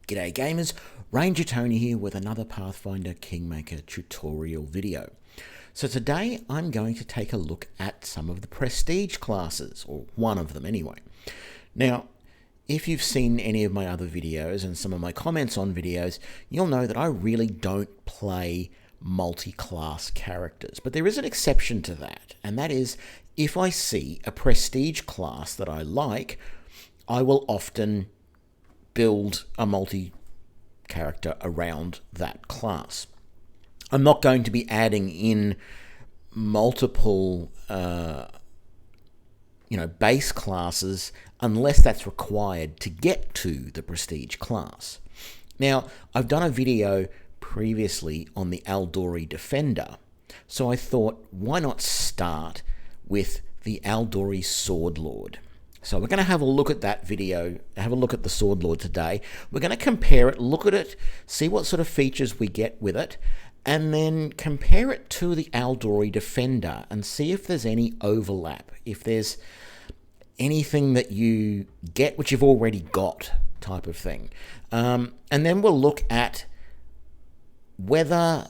G'day gamers, Ranger Tony here with another Pathfinder Kingmaker tutorial video. So today I'm going to take a look at some of the Prestige classes, or one of them anyway. Now, if you've seen any of my other videos and some of my comments on videos, you'll know that I really don't play multi-class characters. But there is an exception to that, and that is if I see a Prestige class that I like, I will often build a multi-character around that class. I'm not going to be adding in multiple base classes unless that's required to get to the Prestige class. Now, I've done a video previously on the Aldori Defender, so I thought, why not start with the Aldori Swordlord? So we're going to have a look at that video, have a look at the Swordlord today. We're going to compare it, look at it, see what sort of features we get with it, and then compare it to the Aldori Defender and see if there's any overlap, if there's anything that you get which you've already got type of thing. And then we'll look at whether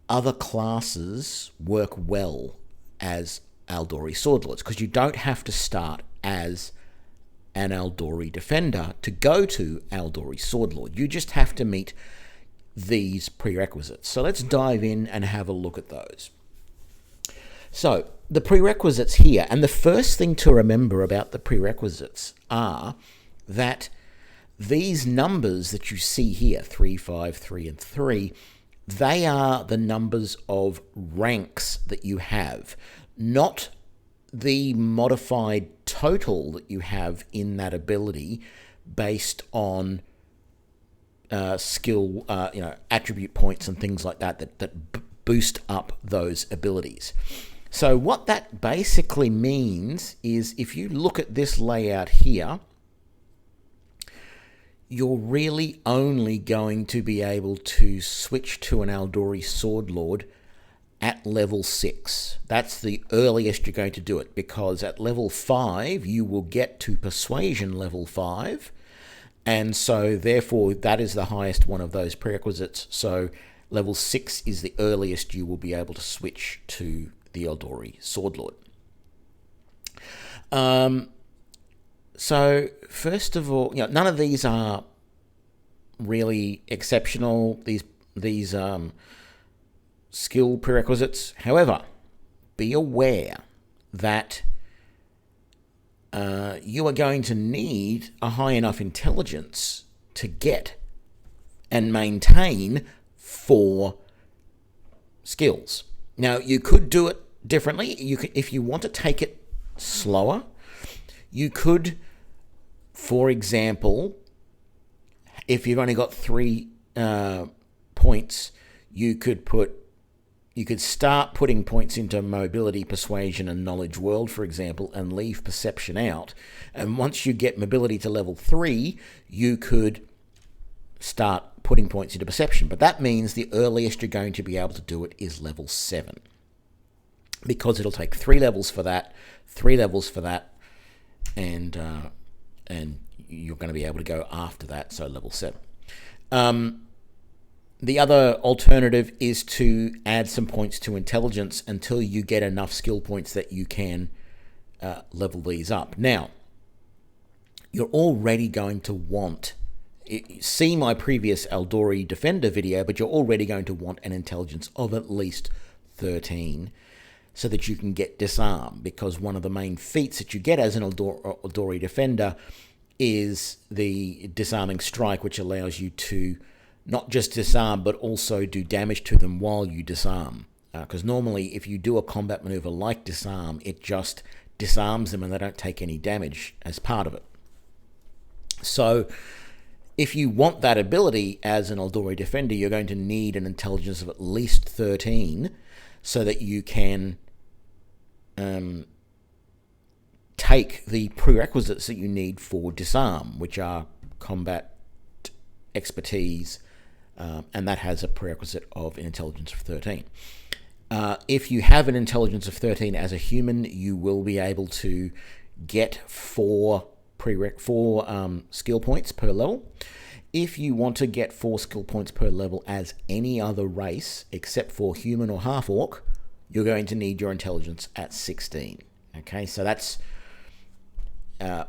other classes work well as Aldori Swordlords, because you don't have to start as an Aldori Defender to go to Aldori Swordlord. You just have to meet these prerequisites. So let's dive in and have a look at those. So the prerequisites here, and the first thing to remember about the prerequisites are that these numbers that you see here, 3, 5, 3, and 3, they are the numbers of ranks that you have, not the modified total that you have in that ability based on skill, attribute points and things like that boost up those abilities. So what that basically means is if you look at this layout here, you're really only going to be able to switch to an Aldori Swordlord at level 6. That's the earliest you're going to do it, because at level 5 you will get to Persuasion level 5, and so therefore that is the highest one of those prerequisites. So level 6 is the earliest you will be able to switch to the Aldori Swordlord. So first of all, none of these are really exceptional, these skill prerequisites. However, be aware that you are going to need a high enough intelligence to get and maintain 4 skills. Now, you could do it differently. You could, if you want to take it slower, you could, for example, if you've only got 3 points, you could start putting points into mobility, persuasion, and knowledge world, for example, and leave perception out. And once you get mobility to level 3, you could start putting points into perception. But that means the earliest you're going to be able to do it is level 7. Because it'll take 3 levels for that, 3 levels for that, and you're going to be able to go after that, so level 7. The other alternative is to add some points to intelligence until you get enough skill points that you can level these up. Now, you're already going to want, see my previous Aldori Defender video, but you're already going to want an intelligence of at least 13 so that you can get Disarm, because one of the main feats that you get as an Aldori Defender is the Disarming Strike, which allows you to not just disarm, but also do damage to them while you disarm. Because normally, if you do a combat maneuver like disarm, it just disarms them and they don't take any damage as part of it. So, if you want that ability as an Aldori Defender, you're going to need an intelligence of at least 13 so that you can take the prerequisites that you need for disarm, which are combat expertise, and that has a prerequisite of an intelligence of 13. If you have an intelligence of 13 as a human, you will be able to get 4 skill points per level. If you want to get 4 skill points per level as any other race except for human or half-orc, you're going to need your intelligence at 16. Okay, so that's...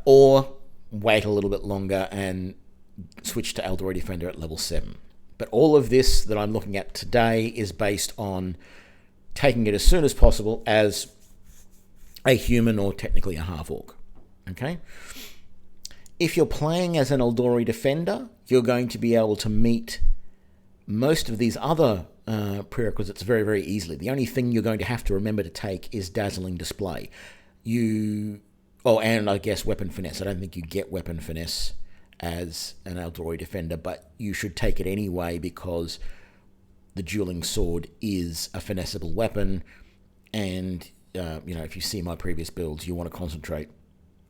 or wait a little bit longer and switch to Aldori Defender at level 7. But all of this that I'm looking at today is based on taking it as soon as possible as a human or technically a half-orc. Okay? If you're playing as an Aldori Defender, you're going to be able to meet most of these other prerequisites very, very easily. The only thing you're going to have to remember to take is Dazzling Display. And I guess Weapon Finesse. I don't think you get Weapon Finesse as an Aldori Defender, but you should take it anyway because the dueling sword is a finessable weapon, and if you see my previous builds, you want to concentrate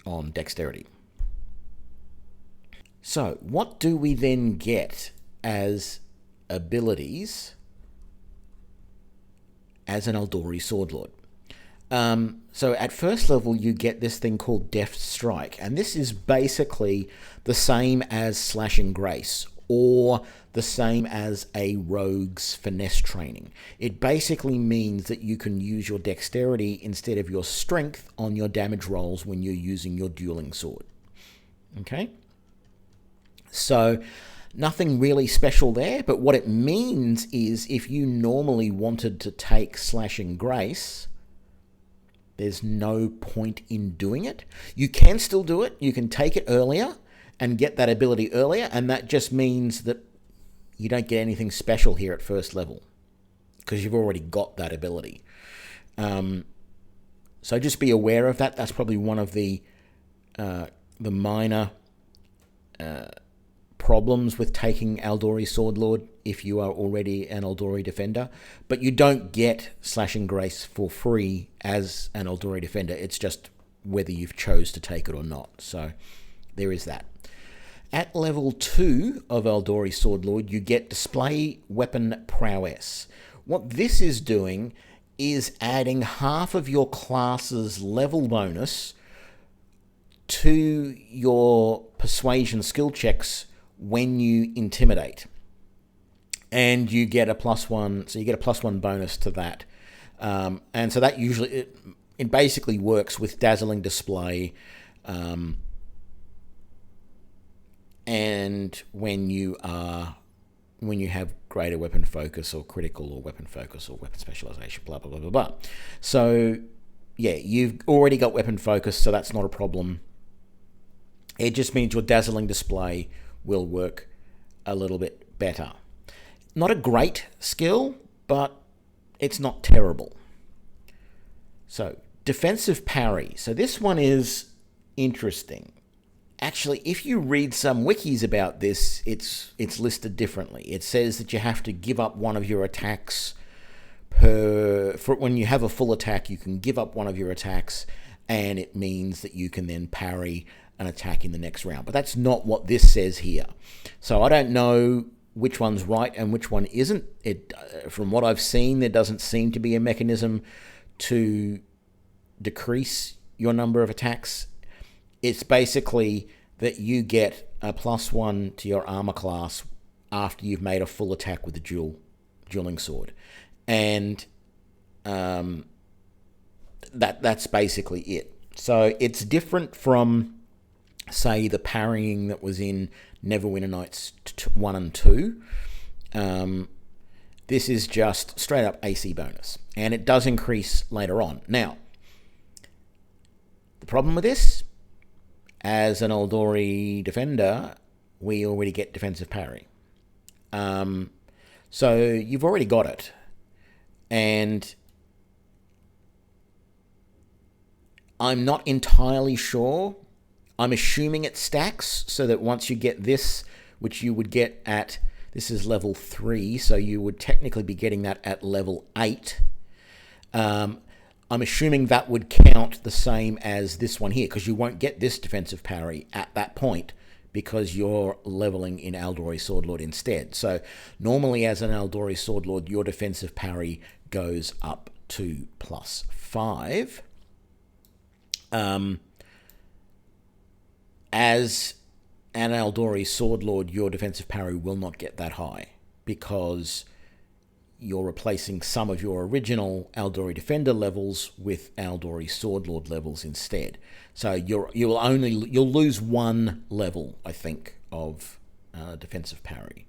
on dexterity. So, what do we then get as abilities as an Aldori Swordlord? So at first level, you get this thing called Deft Strike, and this is basically the same as Slashing Grace, or the same as a rogue's Finesse Training. It basically means that you can use your dexterity instead of your strength on your damage rolls when you're using your dueling sword. Okay? So, nothing really special there, but what it means is if you normally wanted to take Slashing Grace, there's no point in doing it. You can still do it. You can take it earlier and get that ability earlier, and that just means that you don't get anything special here at first level because you've already got that ability. So just be aware of that. That's probably one of the minor problems with taking Aldori Swordlord if you are already an Aldori Defender, but you don't get Slashing Grace for free as an Aldori Defender. It's just whether you've chose to take it or not. So there is that. At level 2 of Aldori Swordlord, you get Display Weapon Prowess. What this is doing is adding half of your class's level bonus to your persuasion skill checks when you intimidate. And you get a +1, so you get a +1 bonus to that. And so that usually, it basically works with Dazzling Display, and when you have greater weapon focus or critical or weapon focus or weapon specialization, blah, blah, blah, blah, blah. So, yeah, you've already got weapon focus, so that's not a problem. It just means your Dazzling Display will work a little bit better. Not a great skill, but it's not terrible. So, Defensive Parry. So this one is interesting. Actually, if you read some wikis about this, it's listed differently. It says that you have to give up one of your attacks for when you have a full attack, you can give up one of your attacks, and it means that you can then parry an attack in the next round. But that's not what this says here. So I don't know which one's right and which one isn't. From what I've seen, there doesn't seem to be a mechanism to decrease your number of attacks. It's basically that you get a +1 to your armor class after you've made a full attack with the dueling sword. And that's basically it. So it's different from, say, the parrying that was in Neverwinter Nights 1 and 2. This is just straight up AC bonus, and it does increase later on. Now, the problem with this, as an Aldori Defender, we already get Defensive Parry. So you've already got it. And I'm not entirely sure. I'm assuming it stacks so that once you get this, which you would get at, this is level 3, so you would technically be getting that at level 8. I'm assuming that would count the same as this one here, because you won't get this Defensive Parry at that point because you're leveling in Aldori Swordlord instead. So normally as an Aldori Swordlord, your Defensive Parry goes up to +5. As an Aldori Swordlord, your defensive parry will not get that high because you're replacing some of your original Aldori Defender levels with Aldori Swordlord levels instead. So you'll lose one level, I think, of defensive parry.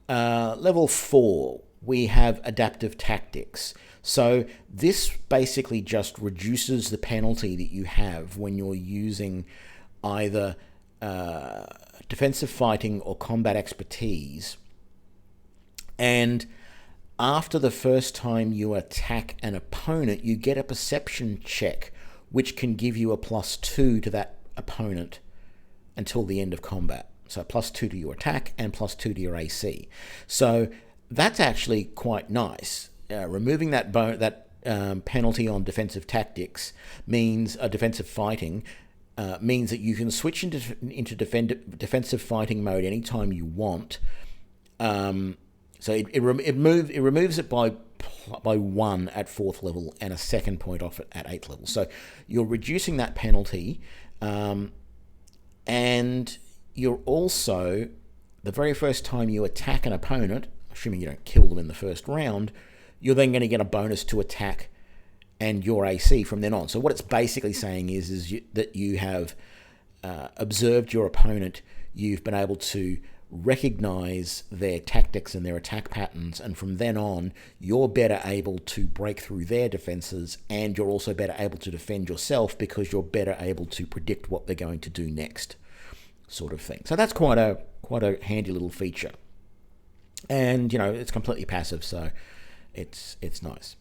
Level 4, we have Adaptive Tactics. So this basically just reduces the penalty that you have when you're using either defensive fighting or combat expertise. And after the first time you attack an opponent, you get a perception check, which can give you a +2 to that opponent until the end of combat. So +2 to your attack and +2 to your AC. So that's actually quite nice. Removing that penalty on defensive tactics means defensive fighting means that you can switch into defensive fighting mode anytime you want. So it removes it by 1 at 4th level and a second point off it at 8th level. So you're reducing that penalty, and you're also, the very first time you attack an opponent, assuming you don't kill them in the first round, you're then going to get a bonus to attack and your AC from then on. So what it's basically saying is that you have observed your opponent, you've been able to recognize their tactics and their attack patterns, and from then on, you're better able to break through their defenses, and you're also better able to defend yourself because you're better able to predict what they're going to do next, sort of thing. So that's quite a handy little feature. And, it's completely passive, so it's nice.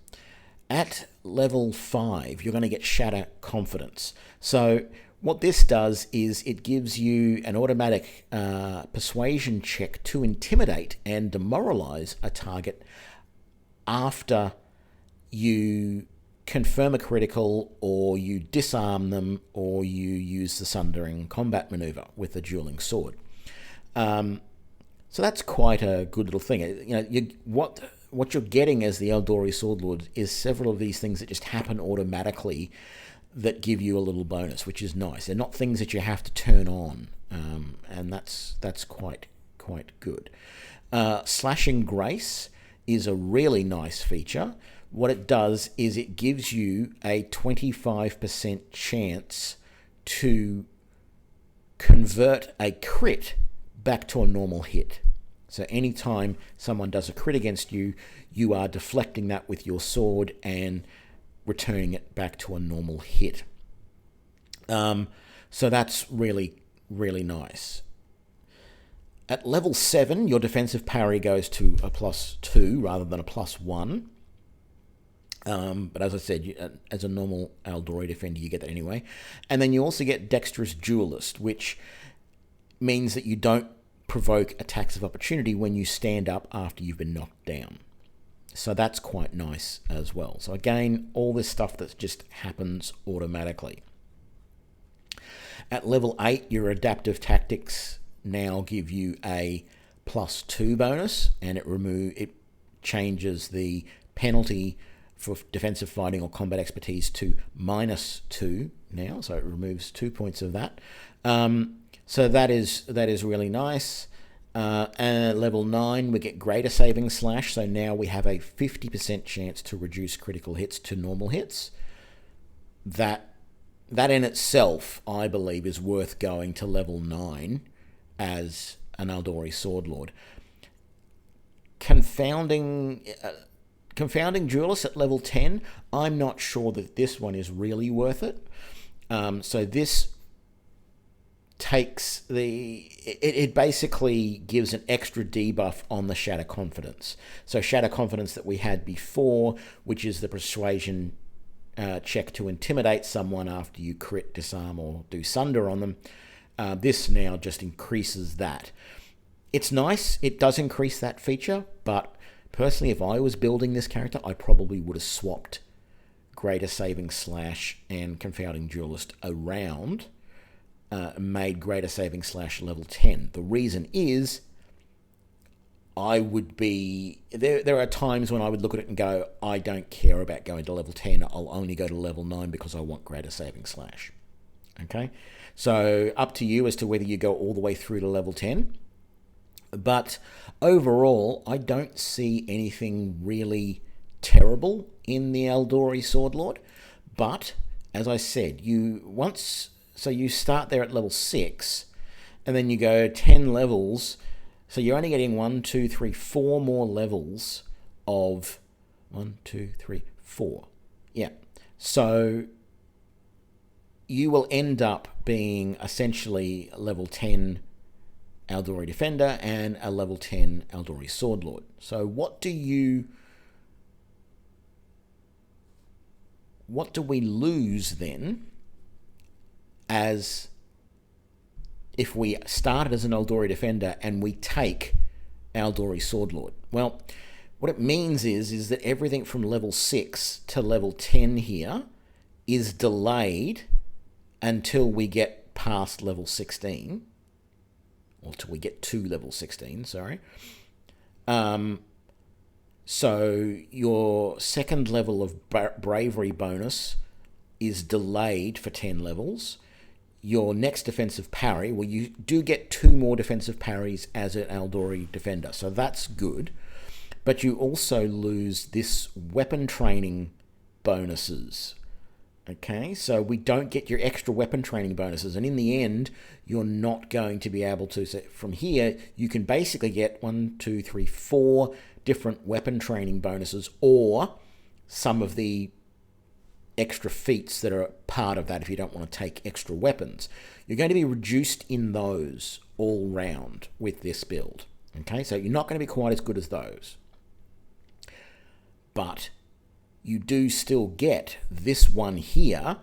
At level 5, you're going to get Shatter Confidence. So what this does is it gives you an automatic persuasion check to intimidate and demoralize a target after you confirm a critical, or you disarm them, or you use the Sundering combat maneuver with the dueling sword. So that's quite a good little thing. What you're getting as the Aldori Swordlord is several of these things that just happen automatically that give you a little bonus, which is nice. They're not things that you have to turn on, and that's quite good. Slashing Grace is a really nice feature. What it does is it gives you a 25% chance to convert a crit back to a normal hit. So anytime someone does a crit against you, you are deflecting that with your sword and returning it back to a normal hit. So that's really, really nice. At level 7, your defensive parry goes to a +2 rather than a +1. But as I said, as a normal Aldori defender, you get that anyway. And then you also get Dexterous Duelist, which means that you don't provoke attacks of opportunity when you stand up after you've been knocked down. So that's quite nice as well. So again, all this stuff that just happens automatically. At level 8, your Adaptive Tactics now give you a +2 bonus, and it changes the penalty for defensive fighting or combat expertise to -2 now, so it removes 2 points of that. So that is really nice. And at level 9, we get Greater Saving Slash, so now we have a 50% chance to reduce critical hits to normal hits. That in itself, I believe, is worth going to level 9 as an Aldori Swordlord. Confounding Duelist at level 10, I'm not sure that this one is really worth it. So this takes it basically gives an extra debuff on the Shatter Confidence. So Shatter Confidence that we had before, which is the persuasion check to intimidate someone after you crit, disarm, or do sunder on them. This now just increases that. It's nice. It does increase that feature, but personally, if I was building this character, I probably would have swapped Greater Saving Slash and Confounding Duelist around, made Greater Saving Slash level 10. The reason is, I would be... There are times when I would look at it and go, I don't care about going to level 10, I'll only go to level 9 because I want Greater Saving Slash. Okay? So up to you as to whether you go all the way through to level 10. But overall, I don't see anything really terrible in the Aldori Swordlord. But as I said, you start there at level 6, and then you go 10 levels. So you're only getting 4 more levels of 4. Yeah. So you will end up being essentially a level 10 Aldori Defender and a level 10 Aldori Swordlord. So what do we lose then as if we started as an Aldori Defender and we take Aldori Swordlord? Well, what it means is that everything from level 6 to level 10 here is delayed until we get past level 16, or till we get to level 16, sorry. So your second level of bravery bonus is delayed for 10 levels. Your next defensive parry, well, you do get 2 more defensive parries as an Aldori Defender, so that's good. But you also lose this weapon training bonuses. Okay, so we don't get your extra weapon training bonuses, and in the end, you're not going to be able to. So from here, you can basically get 4 different weapon training bonuses, or some of the extra feats that are part of that if you don't want to take extra weapons. You're going to be reduced in those all round with this build. Okay, so you're not going to be quite as good as those. But you do still get this one here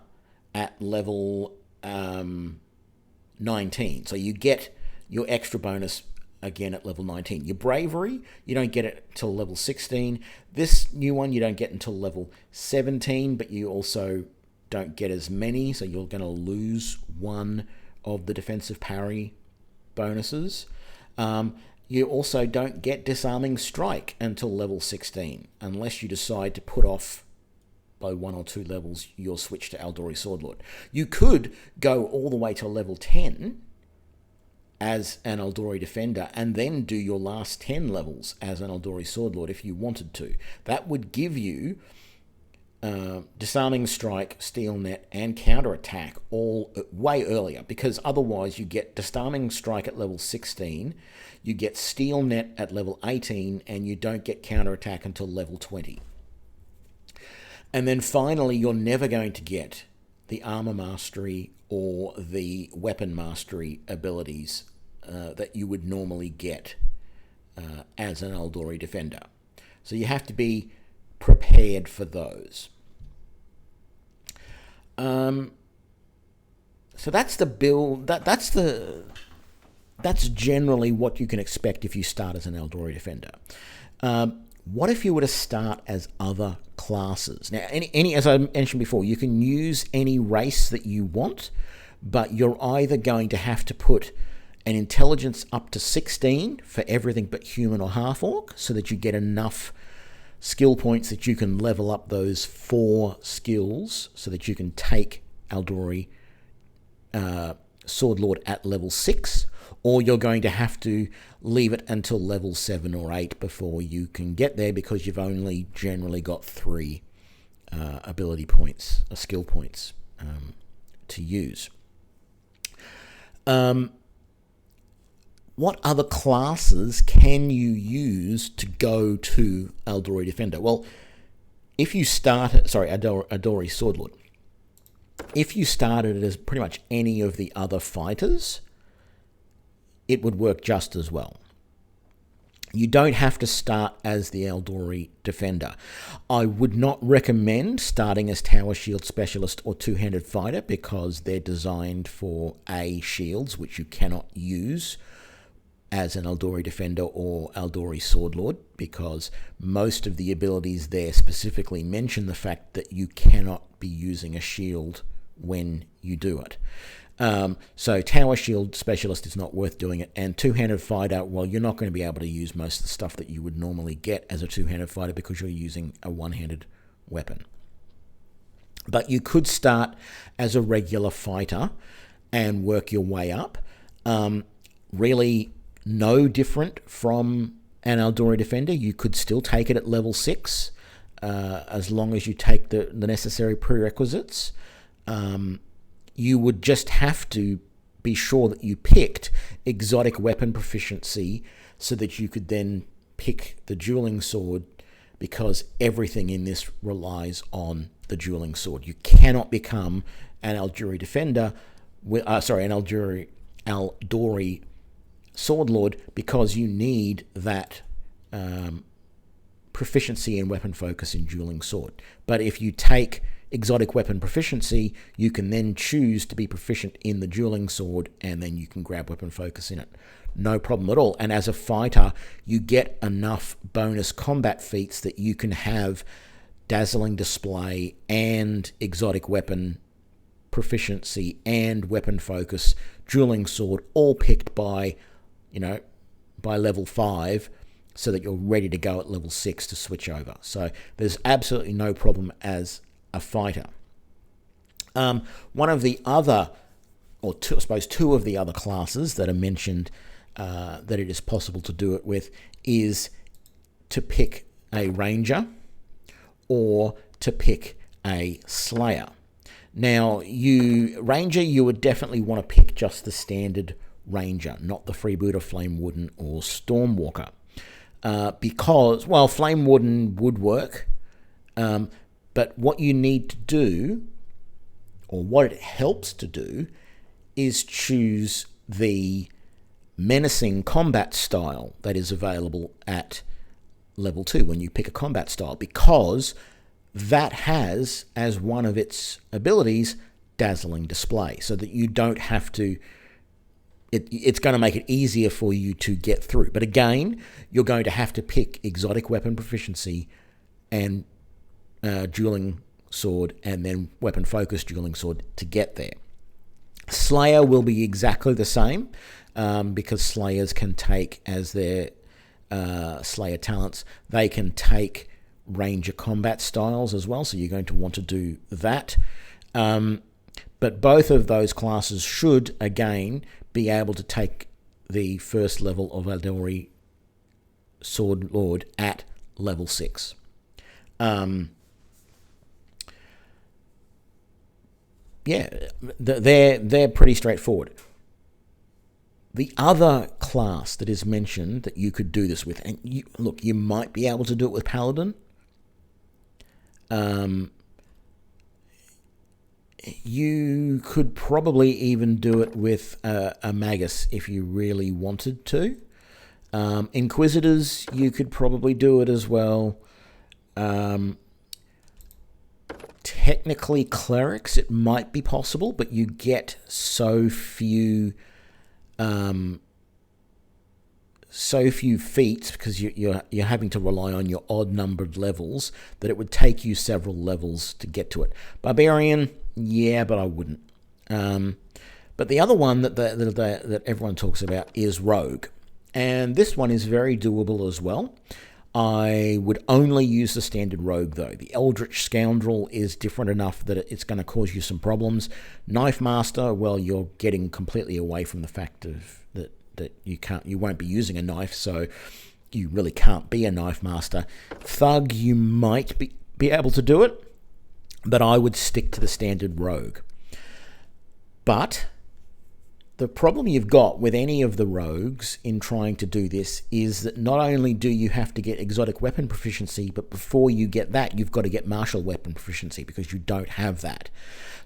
at level 19. So you get your extra bonus again at level 19. Your bravery, you don't get it till level 16. This new one you don't get until level 17, but you also don't get as many, so you're going to lose one of the defensive parry bonuses. You also don't get Disarming Strike until level 16, unless you decide to put off by 1 or 2 levels your switch to Aldori Swordlord. You could go all the way to level 10 as an Aldori Defender and then do your last 10 levels as an Aldori Swordlord if you wanted to. That would give you Disarming Strike, Steel Net, and Counterattack all way earlier, because otherwise you get Disarming Strike at level 16, you get Steel Net at level 18, and you don't get Counterattack until level 20. And then finally, you're never going to get the Armor Mastery or the Weapon Mastery abilities that you would normally get as an Aldori Defender. So you have to be prepared for those. So that's the build. That's generally what you can expect if you start as an Aldori Defender. What if you were to start as other classes? Now, any as I mentioned before, you can use any race that you want, but you're either going to have to put an intelligence up to 16 for everything but human or half-orc, so that you get enough skill points that you can level up those 4 skills so that you can take Aldori Swordlord at level 6, or you're going to have to leave it until level 7 or 8 before you can get there, because you've only generally got 3 ability points, skill points to use. What other classes can you use to go to Aldori Defender? Well, if you started, Aldori Swordlord. If you started as pretty much any of the other fighters, it would work just as well. You don't have to start as the Aldori Defender. I would not recommend starting as Tower Shield Specialist or Two-Handed Fighter, because they're designed for A, shields, which you cannot use as an Aldori Defender or Aldori Swordlord, because most of the abilities there specifically mention the fact that you cannot be using a shield when you do it. So Tower Shield Specialist is not worth doing it, and Two-Handed Fighter, well, you're not going to be able to use most of the stuff that you would normally get as a Two-Handed Fighter because you're using a one-handed weapon. But you could start as a regular fighter and work your way up. Really no different from an Aldori Defender. You could still take it at level 6 as long as you take the necessary prerequisites. You would just have to be sure that you picked exotic weapon proficiency so that you could then pick the dueling sword, because everything in this relies on the dueling sword. You cannot become an Aldori Defender, an Aldori Swordlord, because you need that proficiency in weapon focus in dueling sword. But if you take exotic weapon proficiency, you can then choose to be proficient in the dueling sword, and then you can grab weapon focus in it. No problem at all. And as a fighter, you get enough bonus combat feats that you can have dazzling display and exotic weapon proficiency and weapon focus, dueling sword, all picked by level 5, so that you're ready to go at level 6 to switch over. So there's absolutely no problem as a fighter. One of the other, two of the other classes that are mentioned that it is possible to do it with is to pick a ranger or to pick a slayer. Now, ranger, you would definitely want to pick just the standard ranger, not the freebooter, flame warden, or stormwalker, because, well, flame warden would work, but what you need to do, or what it helps to do, is choose the menacing combat style that is available at level 2 when you pick a combat style, because that has, as one of its abilities, dazzling display, so that you don't have to, it's going to make it easier for you to get through. But again, you're going to have to pick exotic weapon proficiency and dueling sword, and then weapon focused dueling sword to get there. Slayer will be exactly the same, because Slayers can take, as their Slayer talents, they can take Ranger combat styles as well, so you're going to want to do that. But both of those classes should, again, be able to take the first level of Aldori Swordlord at level 6. They're pretty straightforward. The other class that is mentioned that you could do this with, and you might be able to do it with Paladin. You could probably even do it with a Magus if you really wanted to. Inquisitors, you could probably do it as well. Technically, clerics, it might be possible, but you get so few feats, because you're having to rely on your odd numbered levels, that it would take you several levels to get to it. Barbarian, yeah, but I wouldn't. But the other one that everyone talks about is Rogue, and this one is very doable as well. I would only use the standard Rogue, though. The Eldritch Scoundrel is different enough that it's going to cause you some problems. Knife Master, well, you're getting completely away from the fact that you won't be using a knife, so you really can't be a Knife Master. Thug, you might be able to do it, but I would stick to the standard Rogue. But the problem you've got with any of the rogues in trying to do this is that not only do you have to get exotic weapon proficiency, but before you get that, you've got to get martial weapon proficiency, because you don't have that.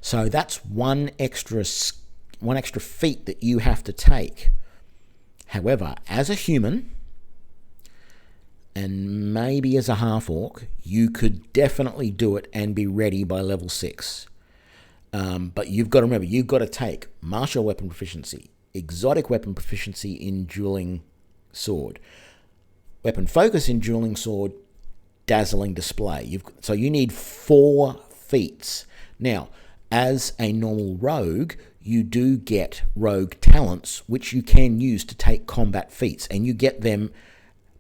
So that's one extra feat that you have to take. However, as a human, and maybe as a half-orc, you could definitely do it and be ready by level 6. But you've got to remember, you've got to take martial weapon proficiency, exotic weapon proficiency in dueling sword, weapon focus in dueling sword, dazzling display. So you need 4 feats. Now, as a normal rogue, you do get rogue talents, which you can use to take combat feats, and you get them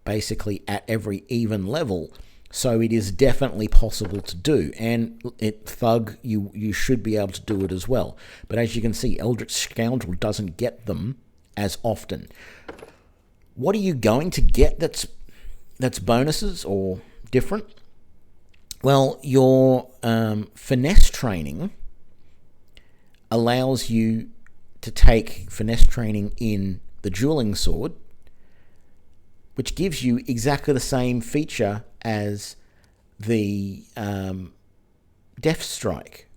basically at every even level. So it is definitely possible to do, and Thug, you should be able to do it as well. But as you can see, Eldritch Scoundrel doesn't get them as often. What are you going to get that's bonuses or different? Well, your Finesse Training allows you to take Finesse Training in the Dueling Sword, which gives you exactly the same feature as the Death Strike,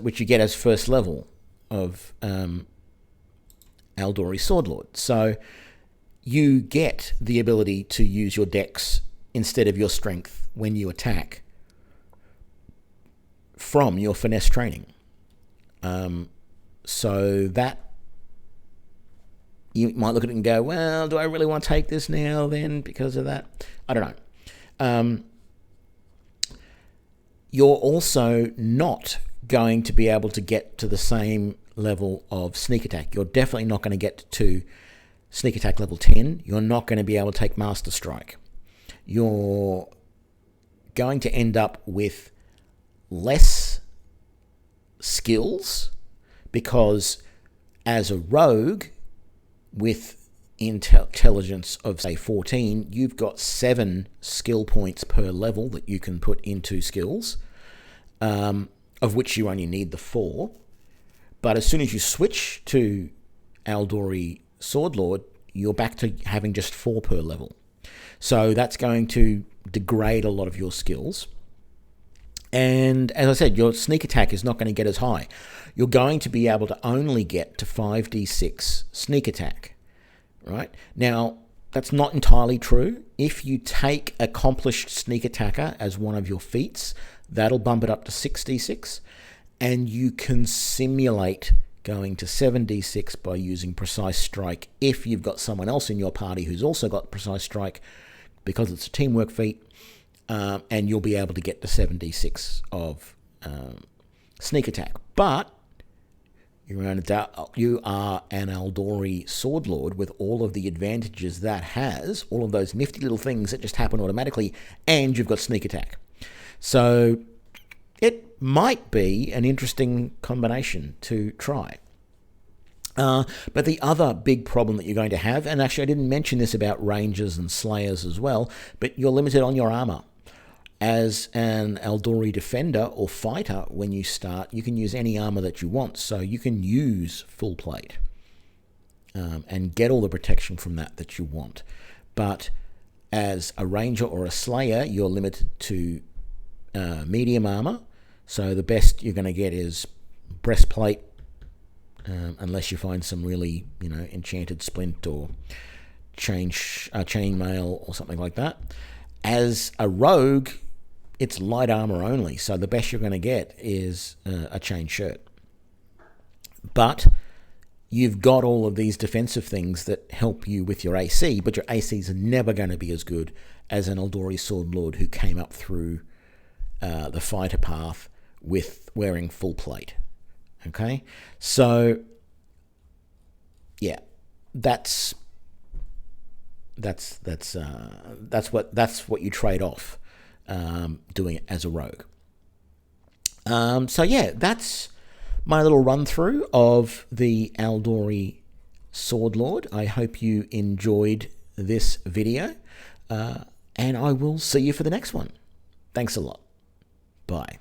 which you get as first level of Aldori Swordlord. So you get the ability to use your dex instead of your strength when you attack from your Finesse Training. So that, you might look at it and go, well, do I really want to take this now then because of that? I don't know. You're also not going to be able to get to the same level of sneak attack. You're definitely not going to get to sneak attack level 10. You're not going to be able to take Master Strike. You're going to end up with less skills because as a rogue with intelligence of, say, 14, you've got 7 skill points per level that you can put into skills, of which you only need the 4. But as soon as you switch to Aldori Swordlord, you're back to having just 4 per level. So that's going to degrade a lot of your skills. And as I said, your sneak attack is not going to get as high. You're going to be able to only get to 5d6 sneak attack, right? Now, that's not entirely true. If you take Accomplished Sneak Attacker as one of your feats, that'll bump it up to 6d6. And you can simulate going to 7d6 by using Precise Strike if you've got someone else in your party who's also got Precise Strike, because it's a teamwork feat. And you'll be able to get to 7d6 of sneak attack. But you are an Aldori Swordlord with all of the advantages that has, all of those nifty little things that just happen automatically, and you've got sneak attack. So it might be an interesting combination to try. But the other big problem that you're going to have, and actually I didn't mention this about Rangers and Slayers as well, but you're limited on your armor. As an Aldori Defender or Fighter, when you start, you can use any armor that you want. So you can use full plate and get all the protection from that you want. But as a Ranger or a Slayer, you're limited to medium armor. So the best you're going to get is breastplate, unless you find some really, enchanted splint or chainmail or something like that. As a rogue, it's light armor only, so the best you're going to get is a chain shirt. But you've got all of these defensive things that help you with your AC, but your AC is never going to be as good as an Aldori Swordlord who came up through the fighter path with wearing full plate. Okay, so yeah, that's what you trade off doing it as a rogue. So yeah, that's my little run through of the Aldori Swordlord. I hope you enjoyed this video, and I will see you for the next one. Thanks a lot. Bye.